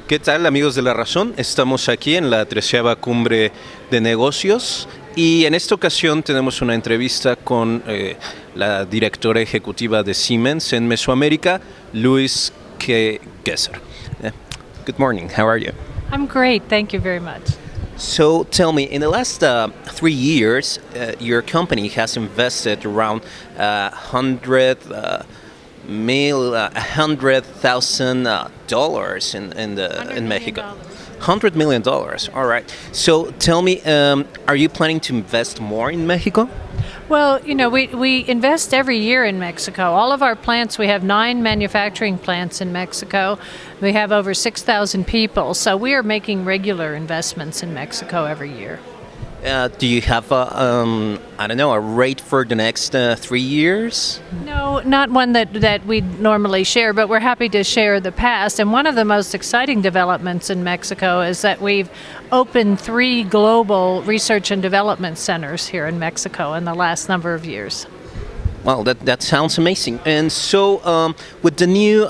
¿Qué tal, amigos de La Razón? Estamos aquí en la 13ª Cumbre de Negocios y en esta ocasión tenemos una entrevista con la directora ejecutiva de Siemens en Mesoamérica, Louise Goeser. Good morning, how are you? I'm great, thank you very much. So tell me, in the last 3 years, your company has invested around $100,000 in Mexico. $100 million. All right. So tell me, are you planning to invest more in Mexico? Well, we invest every year in Mexico. All of our plants, we have 9 manufacturing plants in Mexico. We have over 6,000 people, so we are making regular investments in Mexico every year. Do you have a rate for the next 3 years? No, not one that we normally share, but we're happy to share the past. And one of the most exciting developments in Mexico is that we've opened 3 global research and development centers here in Mexico in the last number of years. Well, that sounds amazing. And so with the new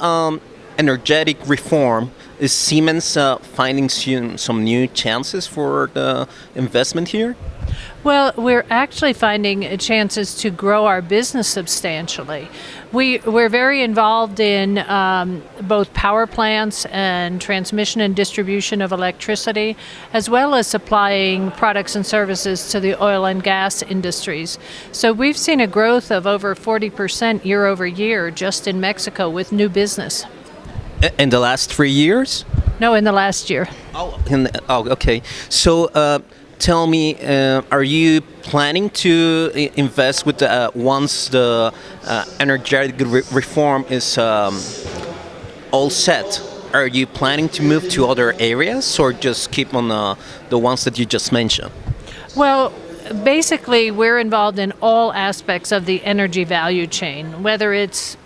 energetic reform, is Siemens finding some new chances for the investment here? Well, we're actually finding chances to grow our business substantially. We're very involved in both power plants and transmission and distribution of electricity, as well as supplying products and services to the oil and gas industries. So we've seen a growth of over 40% year over year just in Mexico with new business. In the last 3 years? No, in the last year. Okay. So tell me, are you planning to invest with once the energetic reform is all set? Are you planning to move to other areas or just keep on the ones that you just mentioned? Well, basically, we're involved in all aspects of the energy value chain, whether it's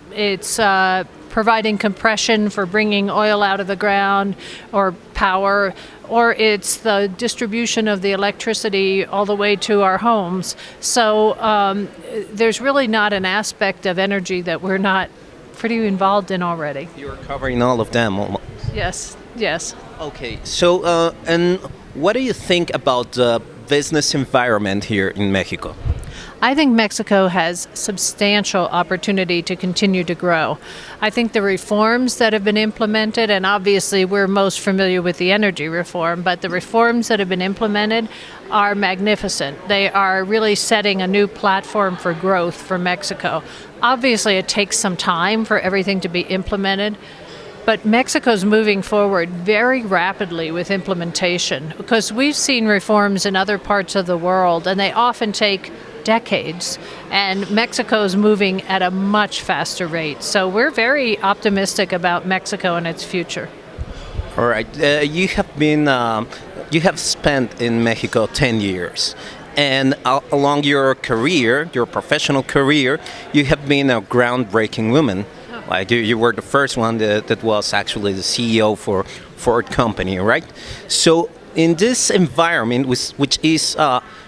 providing compression for bringing oil out of the ground or power, or it's the distribution of the electricity all the way to our homes. So there's really not an aspect of energy that we're not pretty involved in already. You're covering all of them almost. Yes. Okay, so and what do you think about the business environment here in Mexico? I think Mexico has substantial opportunity to continue to grow. I think the reforms that have been implemented, and obviously we're most familiar with the energy reform, but the reforms that have been implemented are magnificent. They are really setting a new platform for growth for Mexico. Obviously it takes some time for everything to be implemented, but Mexico's moving forward very rapidly with implementation because we've seen reforms in other parts of the world and they often take decades, and Mexico's moving at a much faster rate. So we're very optimistic about Mexico and its future. All right, you have spent in Mexico 10 years, and along your career, your professional career, you have been a groundbreaking woman. Like you were the first one that was actually the CEO for Ford company, right? So in this environment, which is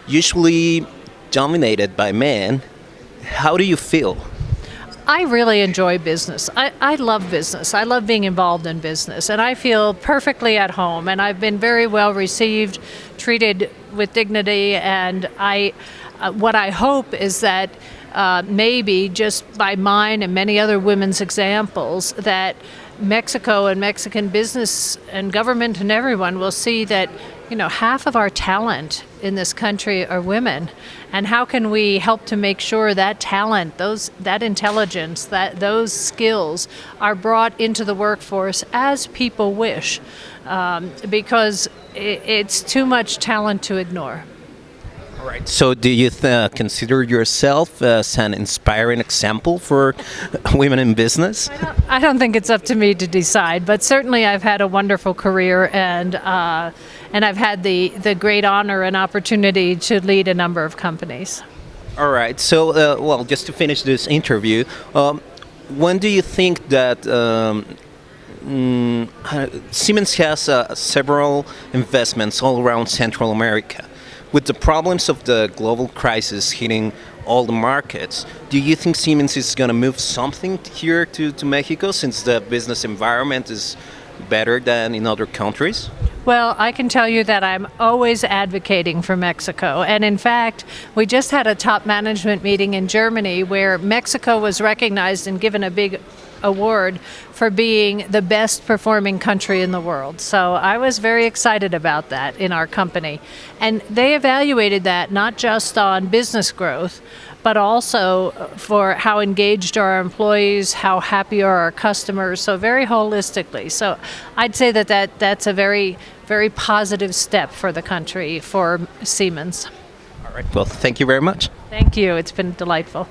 usually dominated by men, how do you feel? I really enjoy business. I love business. I love being involved in business, and I feel perfectly at home, and I've been very well received, treated with dignity, and what I hope is that maybe just by mine and many other women's examples, that Mexico and Mexican business and government and everyone will see that half of our talent in this country are women, and how can we help to make sure that talent, that intelligence, those skills are brought into the workforce as people wish, because it's too much talent to ignore. All right. So do you consider yourself as an inspiring example for women in business? I don't think it's up to me to decide, but certainly I've had a wonderful career, and I've had the great honor and opportunity to lead a number of companies. All right. So, well, just to finish this interview, when do you think that Siemens has several investments all around Central America? With the problems of the global crisis hitting all the markets, do you think Siemens is going to move something here to Mexico, since the business environment is better than in other countries? Well, I can tell you that I'm always advocating for Mexico. And in fact, we just had a top management meeting in Germany where Mexico was recognized and given a big award for being the best performing country in the world. So I was very excited about that in our company. And they evaluated that not just on business growth, but also for how engaged are our employees, how happy are our customers, so very holistically. So I'd say that's a very, very positive step for the country, for Siemens. All right. Well, thank you very much. Thank you. It's been delightful.